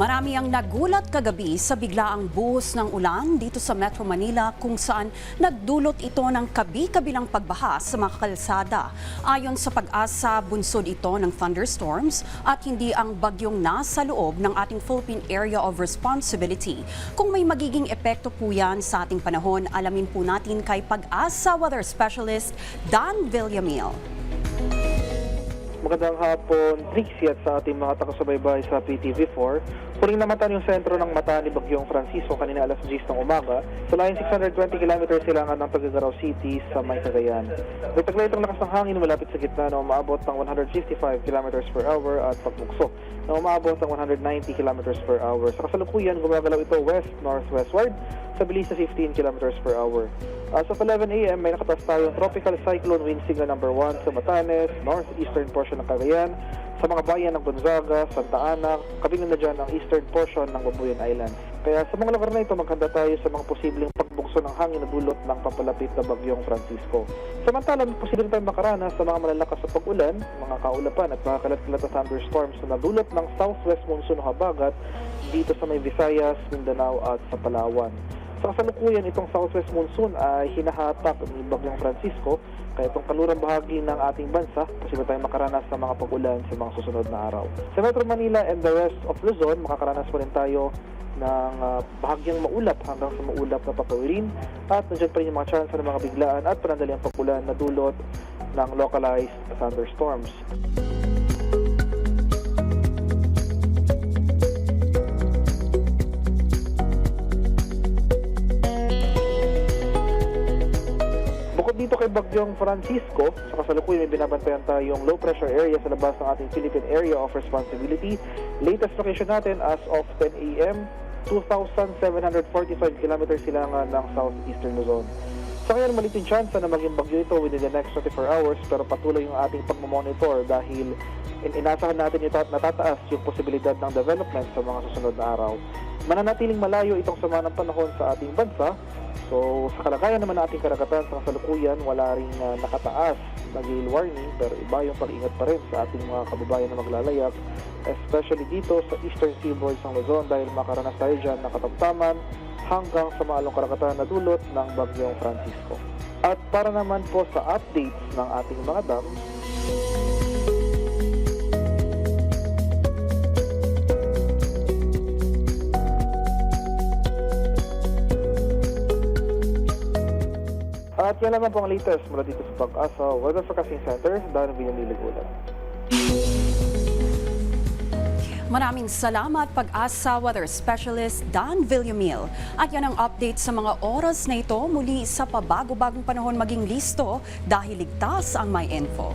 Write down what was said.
Marami ang nagulat kagabi sa biglaang buhos ng ulan dito sa Metro Manila kung saan nagdulot ito ng kabi-kabilang pagbaha sa mga kalsada. Ayon sa Pag-asa, bunsod ito ng thunderstorms at hindi ang bagyong nasa loob ng ating Philippine Area of Responsibility. Kung may magiging epekto po yan sa ating panahon, alamin po natin kay Pag-asa Weather Specialist Dan Villamil. Magandang hapon, Trixie, at sa ating mga takasubaybay sa PTV4. Huling namatan yung sentro ng mata ni Bagyong Francisco kanina alas 10 ng umaga sa layong 620 km silangan ng Tuguegarao City sa May Cagayan. May taglay itong lakas ng hangin malapit sa gitna na umaabot ng 155 km per hour at pagmukso na umaabot ng 190 km per hour. Sa kasalukuyan, gumagalaw ito west-northwestward sa bilis na 15 km per hour. As of 11 a.m., may nakatas tayong tropical cyclone wind signal number 1 sa Batanes, northeastern portion ng Cagayan, sa mga bayan ng Gonzaga, Santa Ana, kabilang na dyan ang eastern portion ng Babuyan Islands. Kaya sa mga lugar na ito, maghanda tayo sa mga posibleng pagbukso ng hangin na dulot ng papalapit na Bagyong Francisco. Samantala, posibleng tayong makaranas sa mga malalakas na pag-ulan, mga kaulapan at mga kalat-kalat na thunderstorms na nadulot ng southwest monsoon o habagat dito sa may Visayas, Mindanao at sa Palawan. Sa kasalukuyan, itong southwest monsoon ay hinahatak ni Bagyong Francisco, kaya itong kanlurang bahagi ng ating bansa, posible tayong makaranas ng mga pag-ulan sa mga susunod na araw. Sa Metro Manila and the rest of Luzon, makakaranas pa rin tayo ng bahagyang maulap hanggang sa maulap na papawirin, at nandiyan pa rin yung mga chance ng mga biglaan at panandaliang pag-ulan na dulot ng localized thunderstorms. Dito kay Bagyong Francisco, sa kasalukuyan may binabantayan tayong low pressure area sa labas ng ating Philippine Area of Responsibility. Latest location natin as of 10 a.m., 2,745 km silangan ng southeastern Luzon. Sa ngayon, maliit yung chance na maging bagyo ito within the next 24 hours, pero patuloy yung ating pagmamonitor dahil inasahan natin ito at natataas yung posibilidad ng development sa mga susunod na araw. Mananatiling malayo itong sama ng panahon sa ating bansa. So, sa kalagayan naman ng ating karagatan sa kasalukuyan, wala ring nakataas na gale warning, pero iba yung pag-ingat pa rin sa ating mga kababayan na maglalayag, especially dito sa eastern seaboard ng Luzon dahil makaranas tayo dyan ng katamtaman hanggang sa maalong karagatan na dulot ng Bagyong Francisco. At para naman po sa updates ng ating mga dam, at yan naman po ang latest mula dito sa Pag-asa Weather Forecasting Center, Dan Villamil. Maraming salamat Pag-asa Weather Specialist Dan Villamil. At yan ang update sa mga oras na ito muli sa pabago-bagong panahon maging listo dahil ligtas ang may info.